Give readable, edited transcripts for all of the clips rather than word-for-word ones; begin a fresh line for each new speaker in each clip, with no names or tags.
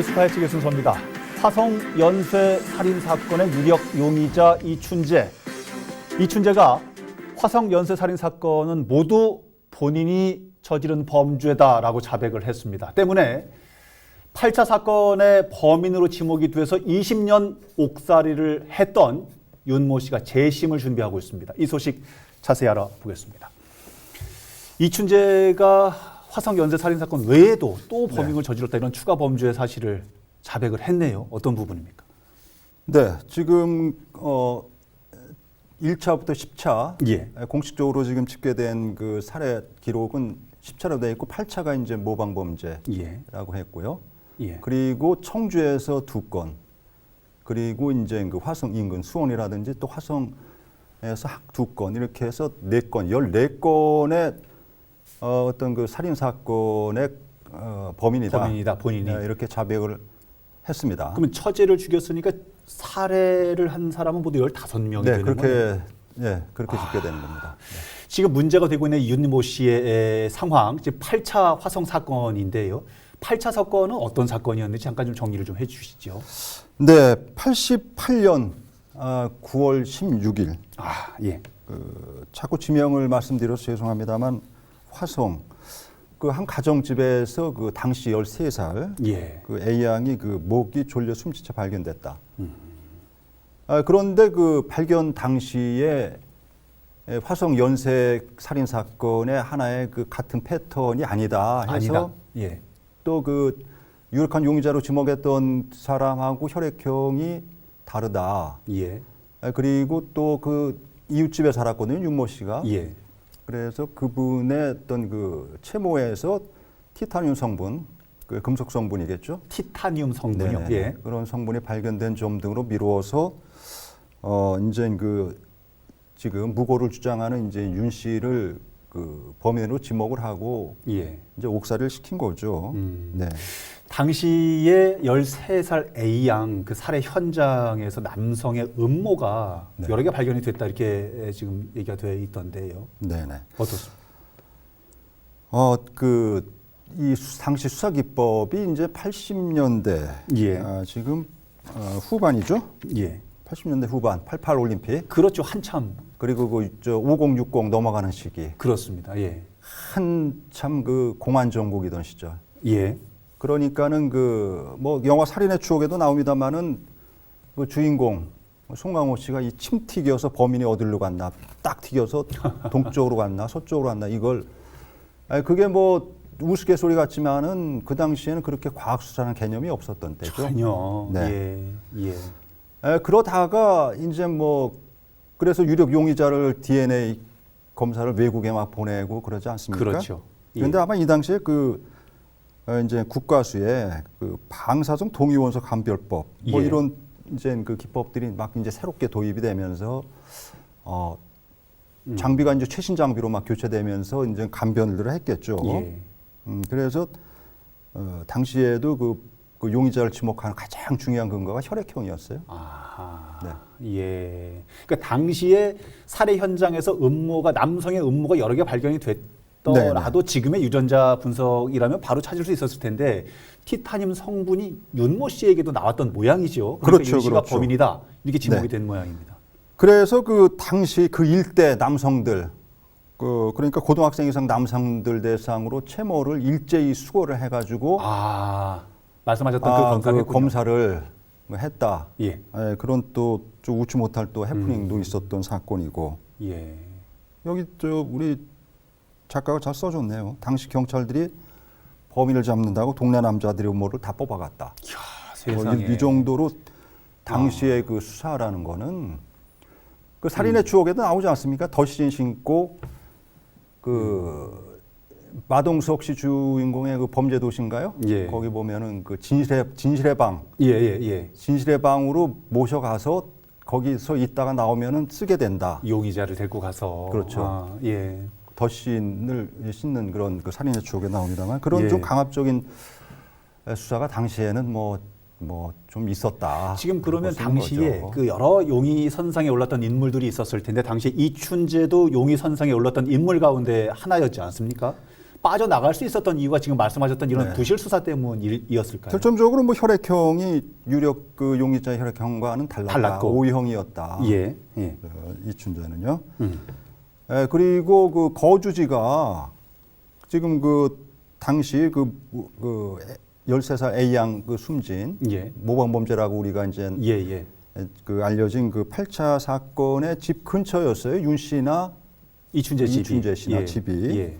뉴스파의 최순서입니다. 화성 연쇄 살인 사건의 유력 용의자 이춘재가 화성 연쇄 살인 사건은 모두 본인이 저지른 범죄다라고 자백을 했습니다. 때문에 8차 사건의 범인으로 지목이 돼서 20년 옥살이를 했던 윤모 씨가 재심을 준비하고 있습니다. 이 소식 자세히 알아보겠습니다. 이춘재가 화성 연쇄 살인 사건 외에도 또 범행을 저질렀다 이런 추가 범죄의 사실을 자백을 했네요. 어떤 부분입니까?
네, 지금 1차부터 10차
예.
공식적으로 지금 집계된 그 살해 기록은 10차로 되어 있고 8차가 이제 모방 범죄라고 했고요.
예.
그리고 청주에서 2건, 그리고 이제 그 화성 인근 수원이라든지 또 화성에서 2건 이렇게 해서 4건, 14건의 어떤 그 살인 사건의 범인이다
본인이.
네, 이렇게 자백을 했습니다.
그러면 처제를 죽였으니까 살해를 한 사람은 모두 15명이
네,
되는
그렇게
거예요?
네, 그렇게 집계되는 겁니다. 네.
지금 문제가 되고 있는 윤모 씨의 상황, 즉 8차 화성 사건인데요. 8차 사건은 어떤 사건이었는지 잠깐 좀 정리를 좀 해주시죠.
네, 88년 9월 16일.
예.
자꾸 지명을 말씀드려서 죄송합니다만 화성 그 한 가정집에서 그 당시 13살
예.
그 A 양이 그 목이 졸려 숨진 채 발견됐다. 그런데 그 발견 당시에 화성 연쇄 살인 사건의 하나의 그 같은 패턴이 아니다 해서
예.
또 그 유력한 용의자로 지목했던 사람하고 혈액형이 다르다.
예.
그리고 또 그 이웃집에 살았거든요, 윤모 씨가.
예.
그래서 그분의 어떤 그 채모에서 티타늄 성분, 그 금속 성분이겠죠.
티타늄 성분이요.
네네.
예.
그런 성분이 발견된 점 등으로 미루어서 이제 그 지금 무고를 주장하는 이제 윤 씨를 그 범인으로 지목을 하고
예.
이제 옥살이를 시킨 거죠. 네.
당시에 13살 A 양 그 살해 현장에서 남성의 음모가
네.
여러 개 발견이 됐다 이렇게 지금 얘기가 되어 있던데요.
네네.
어떻습니까?
이 당시 수사 기법이 이제 80년대
예.
지금 후반이죠.
예.
80년대 후반 88 올림픽
그렇죠. 한참.
그리고 그 5060 넘어가는 시기
그렇습니다. 예.
한참 그 공안 정국이던 시절.
예.
그러니까는 그 뭐 영화 살인의 추억에도 나옵니다만은 그 주인공 송강호 씨가 이 침 튀겨서 범인이 어디로 갔나, 딱 튀겨서 동쪽으로 갔나, 서쪽으로 갔나 이걸 그게 뭐 우스갯소리 같지만은 그 당시에는 그렇게 과학 수사라는 개념이 없었던 때죠.
전혀.
네.
예. 예.
그러다가 이제 뭐 그래서 유력 용의자를 DNA 검사를 외국에 막 보내고 그러지 않습니까?
그렇죠.
그런데 아마 이 당시에 그 이제 국과수의 그 방사성 동위원소 감별법 뭐
예.
이런 이제 그 기법들이 막 이제 새롭게 도입이 되면서 장비가 이제 최신 장비로 막 교체되면서 이제 감별들을 했겠죠.
예.
그래서 당시에도 그 용의자를 지목하는 가장 중요한 근거가 혈액형이었어요.
아하.
네.
예. 그러니까 당시에 살해 현장에서 남성의 음모가 여러 개 발견이 됐더라도 지금의 유전자 분석이라면 바로 찾을 수 있었을 텐데 티타늄 성분이 윤모 씨에게도 나왔던 모양이죠. 그러니까
그렇죠,
윤 씨가
그렇죠.
범인이다. 이렇게 지목이
네.
된 모양입니다.
그래서 그 당시 그 일대 남성들 그러니까 고등학생 이상 남성들 대상으로 채모를 일제히 수거를 해가지고
말씀하셨던
그 검사를 했다.
예.
그런 또 좀 웃지 못할 또 해프닝도 있었던 사건이고.
예.
여기 우리 작가가 잘 써줬네요. 당시 경찰들이 범인을 잡는다고 동네 남자들의 음모를 다 뽑아갔다.
이야, 세상에.
이 정도로 당시의 그 수사라는 거는 그 살인의 추억에도 나오지 않습니까? 덧신 신고 그 마동석 씨 주인공의 그 범죄 도시인가요?
예.
거기 보면은 그 진실의 방,
예.
진실의 방으로 모셔가서 거기서 있다가 나오면은 쓰게 된다.
용의자를 데리고 가서.
그렇죠.
예.
덧신을 씻는 그런 그 살인의 추억에 나옵니다만 그런
예.
좀 강압적인 수사가 당시에는 뭐 좀 있었다.
지금 그러면
보시는
당시에
거죠.
그 여러 용의 선상에 올랐던 인물들이 있었을 텐데 당시에 이춘재도 용의 선상에 올랐던 인물 가운데 하나였지 않습니까? 빠져나갈 수 있었던 이유가 지금 말씀하셨던 이런
네.
부실 수사 때문이었을까요?
결정적으로 뭐 혈액형이 유력 그 용의자 혈액형과는 달랐고 O형이었다.
예. 예.
이춘재는요. 그리고 그 거주지가 지금 그 당시 그 13살 A양 그 숨진
예.
모범범죄라고 우리가 이제
예, 예.
그 알려진 그 8차 사건의 집 근처였어요. 윤 씨나
이춘재 집이.
이춘재 씨나
예.
집이.
예.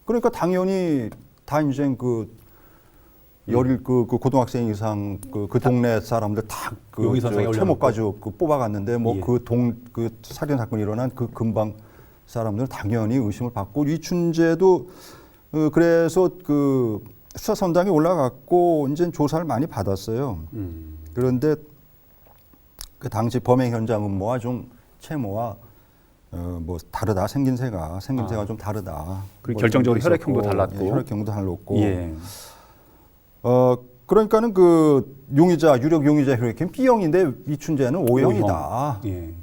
그러니까 당연히 다 이제 그 열일 그 고등학생 이상 그 동네 사람들 다그
용의선상에
최목 가지고 그 뽑아갔는데 뭐
예.
그 살인 사건이 일어난 그 근방 사람들 당연히 의심을 받고 이춘재도 그래서 그 수사선당에 올라갔고 이제 조사를 많이 받았어요. 그런데 그 당시 범행 현장 음모와 좀 채모와 뭐 다르다 생김새가 좀 다르다.
그리고
뭐
결정적으로
좀
혈액형도
있었고,
달랐고.
예, 혈액형도 달랐고.
예.
그러니까는 그 유력 용의자 혈액형 B형인데 이춘재는 O형이다.
예.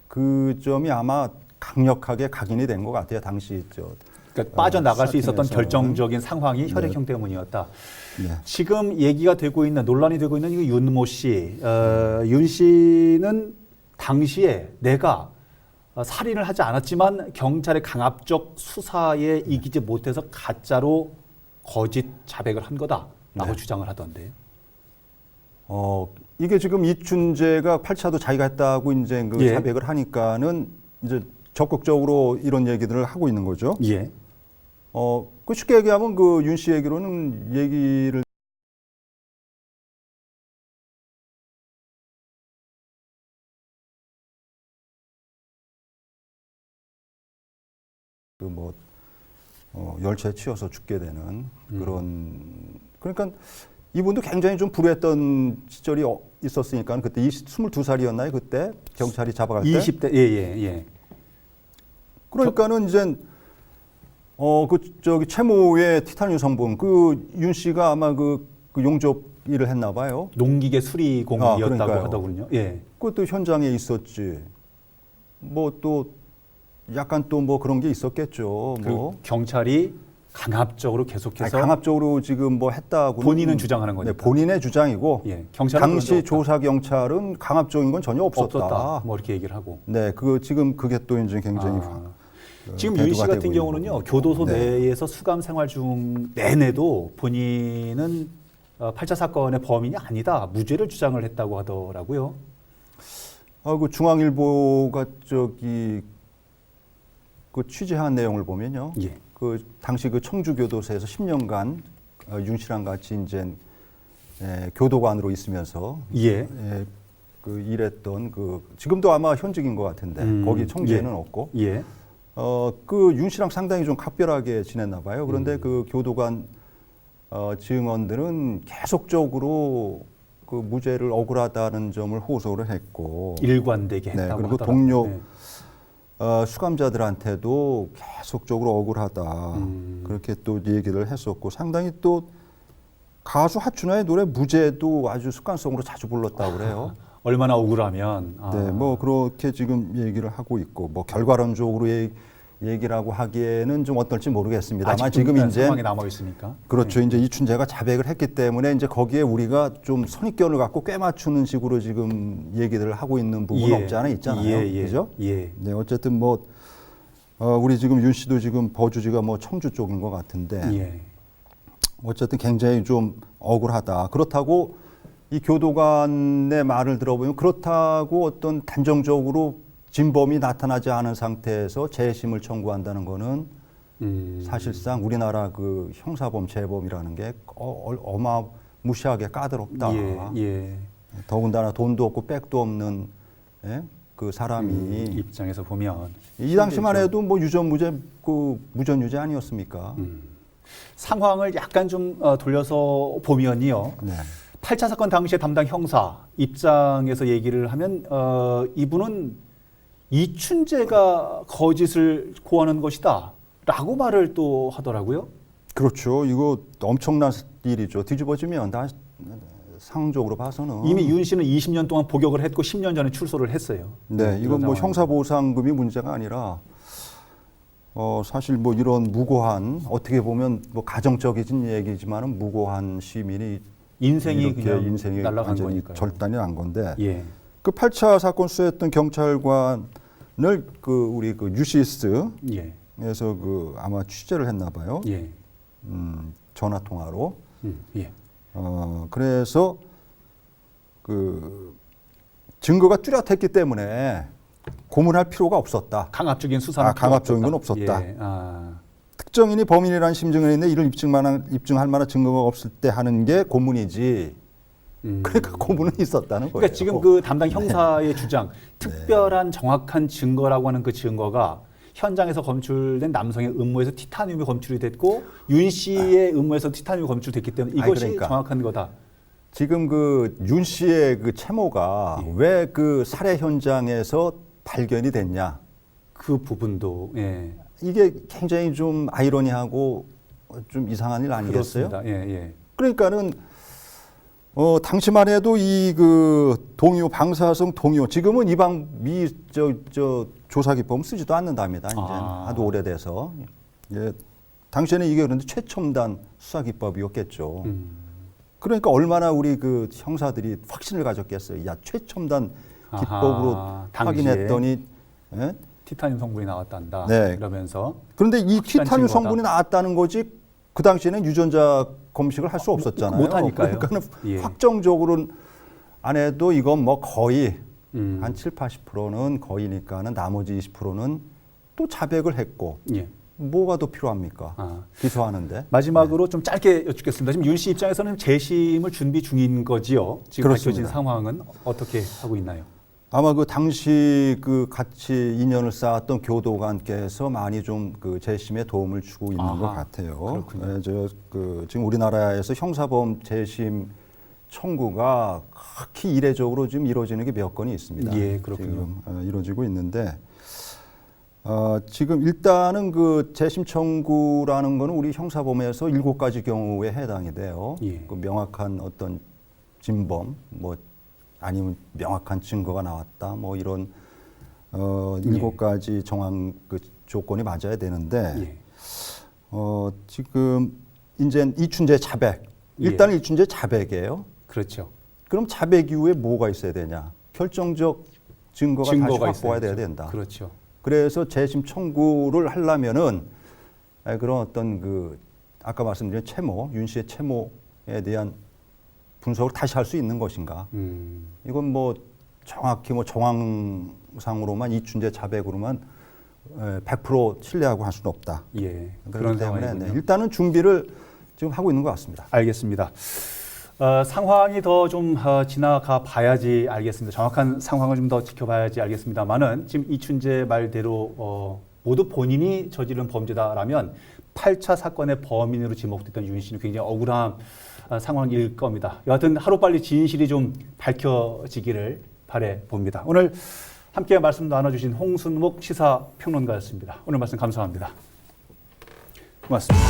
그 점이 아마 강력하게 각인이 된 것 같아요. 당시
그러니까 빠져나갈 수 있었던
사건에서는.
결정적인 상황이 혈액형 때문이었다.
네.
지금 얘기가 되고 있는 논란이 되고 있는 이 윤모 씨, 윤 씨는 당시에 내가 살인을 하지 않았지만 경찰의 강압적 수사에 이기지 못해서 가짜로 거짓 자백을 한 거다라고
네.
주장을 하던데.
이게 지금 이춘재가 8차도 자기가 했다고 이제 그
예.
자백을 하니까는 이제 적극적으로 이런 얘기들을 하고 있는 거죠.
예.
그 쉽게 얘기하면 그 윤 씨 얘기로는 얘기를 그 뭐 열차에 치여서 죽게 되는 그런 그러니까 이분도 굉장히 좀 불우했던 시절이 있었으니까 그때 22살이었나요? 그때 경찰이 잡아갈 때
20대 예.
그러니까는 이제 채모의 티타늄 성분 그 윤 씨가 아마 그 용접 일을 했나 봐요.
농기계 수리공이었다고
그러니까요.
하더군요. 예.
그것도 현장에 있었지. 뭐 또 약간 또 뭐 그런 게 있었겠죠.
그리고
뭐
경찰이 강압적으로 계속해서
강압적으로 지금 뭐 했다고
본인은 주장하는 거니까.
네, 본인의 주장이고
예, 경찰은
당시
그런 적 없다.
조사 경찰은 강압적인 건 전혀 없었다.
뭐 이렇게 얘기를 하고.
네, 지금 그게 또 이제 굉장히
지금 윤 씨
대두가
같은
되고
경우는요,
있는 거고.
교도소
네.
내에서 수감 생활 중 내내도 본인은 8차 사건의 범인이 아니다, 무죄를 주장을 했다고 하더라고요.
그 중앙일보가 그 취재한 내용을 보면요.
예.
그 당시 그 청주교도소에서 10년간 윤 씨랑 같이 이제 교도관으로 있으면서
예.
그 일했던 지금도 아마 현직인 것 같은데 거기 청주에는 없고
예.
그 윤 씨랑 상당히 좀 각별하게 지냈나 봐요. 그런데 그 교도관 증언들은 계속적으로 그 무죄를 억울하다는 점을 호소를 했고
일관되게 했다고
그리고
하더라고요.
동료
네.
수감자들한테도 계속적으로 억울하다 그렇게 또 얘기를 했었고 상당히 또 가수 하춘화의 노래 무죄도 아주 습관성으로 자주 불렀다고 그래요.
얼마나 억울하면.
네, 뭐 그렇게 지금 얘기를 하고 있고 뭐 결과론적으로 얘기라고 하기에는 좀 어떨지 모르겠습니다만 지금 이제
상황이 남아 있으니까.
그렇죠. 이제 이춘재가 자백을 했기 때문에 이제 거기에 우리가 좀 선입견을 갖고 꽤 맞추는 식으로 지금 얘기들을 하고 있는 부분은 없지 않아 있잖아요. 그죠?
예.
네, 어쨌든 뭐 우리 지금 윤 씨도 지금 거주지가 뭐 청주 쪽인 것 같은데
예.
어쨌든 굉장히 좀 억울하다. 그렇다고 이 교도관의 말을 들어보면 그렇다고 어떤 단정적으로 진범이 나타나지 않은 상태에서 재심을 청구한다는 거는 사실상 우리나라 그 형사범 재범이라는 게 어마무시하게 까다롭다.
예.
더군다나 돈도 없고 백도 없는 그 사람이
입장에서 보면
이 당시만 해도 뭐 유전무죄 그 무전유죄 아니었습니까?
상황을 약간 좀 돌려서 보면요.
네.
8차 사건 당시에 담당 형사 입장에서 얘기를 하면 이분은 이춘재가 거짓을 고하는 것이다 라고 말을 또 하더라고요.
그렇죠. 이거 엄청난 일이죠. 뒤집어지면 다 상적으로 봐서는
이미 윤 씨는 20년 동안 복역을 했고 10년 전에 출소를 했어요.
네, 이건 뭐
상황에서.
형사보상금이 문제가 아니라 사실 뭐 이런 무고한 어떻게 보면 뭐 가정적인 얘기지만은 무고한 시민이
인생이
이렇게
그냥
인생이
날아간
완전히
거니까요.
절단이 난 건데
예.
그 8차 사건 수사했던 경찰관을 그 우리 그 뉴시스에서
예.
그 아마 취재를 했나 봐요.
예.
전화 통화로.
예.
그래서 그 증거가 뚜렷했기 때문에 고문할 필요가 없었다.
강압적인 수사는
강압적인
필요
건 없었다.
예.
특정인이 범인이라는 심증을 했는데 이를 입증할 만한 증거가 없을 때 하는 게 고문이지. 그러니까 고문은 있었다는 거예요.
그러니까 지금 그 담당 형사의 주장, 특별한 정확한 증거라고 하는 그 증거가 현장에서 검출된 남성의 음모에서 티타늄이 검출이 됐고 윤 씨의 음모에서 티타늄이 검출됐기 때문에 이것이
그러니까.
정확한 거다.
지금 그 윤 씨의 그 채모가 왜 그 살해 현장에서 발견이 됐냐?
그 부분도 예.
이게 굉장히 좀 아이러니하고 좀 이상한 일 아니겠어요?
그렇습니다. 예, 예.
그러니까는 당시만 해도 이 그 동요 방사성 동요 지금은 저 조사 기법 쓰지도 않는답니다. 이제 하도 오래돼서 당시에는 이게 그런데 최첨단 수사 기법이었겠죠. 그러니까 얼마나 우리 그 형사들이 확신을 가졌겠어요. 야 최첨단 기법으로
당시에
확인했더니 예?
티타늄 성분이 나왔단다.
네.
이러면서
그런데 이
확실한
티타늄
증거다.
성분이 나왔다는 거지 그 당시에는 유전자 검식을 할 수 없었잖아요.
못하니까요.
그러니까는
예.
확정적으로는 안 해도 이건 뭐 거의 한 7, 80%는 거의니까는 나머지 20%는 또 자백을 했고
예.
뭐가 더 필요합니까? 기소하는데.
마지막으로 좀 짧게 여쭙겠습니다. 지금 윤 씨 입장에서는 재심을 준비 중인 거지요. 지금
그렇습니다.
밝혀진 상황은 어떻게 하고 있나요?
아마 그 당시 그 같이 인연을 쌓았던 교도관께서 많이 좀 그 재심에 도움을 주고 있는 것 같아요.
그렇군요.
지금 우리나라에서 형사범 재심 청구가 극히 이례적으로 지금 이루어지는 게 몇 건이 있습니다.
예, 그렇군요.
지금 이루어지고 있는데 지금 일단은 그 재심 청구라는 거는 우리 형사범에서 7가지 경우에 해당이 돼요.
예.
그 명확한 어떤 진범 뭐 아니면 명확한 증거가 나왔다. 뭐 이런 7가지 정황 그 조건이 맞아야 되는데
예.
지금 이제 이춘재 자백. 일단 은 이춘재 자백이에요.
그렇죠.
그럼 자백 이후에 뭐가 있어야 되냐? 결정적 증거가 다시 확보가 돼야 된다.
그렇죠.
그래서 재심 청구를 하려면은 그런 어떤 그 아까 말씀드린 채모, 윤 씨의 채모에 대한 분석을 다시 할 수 있는 것인가? 이건 뭐 정확히 뭐 정황상으로만 이춘재 자백으로만 100% 신뢰하고 할 수는 없다.
예.
그렇기 때문에
상황이군요.
일단은 준비를 지금 하고 있는 것 같습니다.
알겠습니다. 상황이 더 좀 지나가 봐야지 알겠습니다. 정확한 상황을 좀 더 지켜봐야지 알겠습니다만은 지금 이춘재 말대로 모두 본인이 저지른 범죄다라면 8차 사건의 범인으로 지목됐던 윤 씨는 굉장히 억울한 상황일 겁니다. 여하튼 하루빨리 진실이 좀 밝혀지기를 바래 봅니다. 오늘 함께 말씀 나눠주신 홍순목 시사평론가였습니다. 오늘 말씀 감사합니다. 고맙습니다.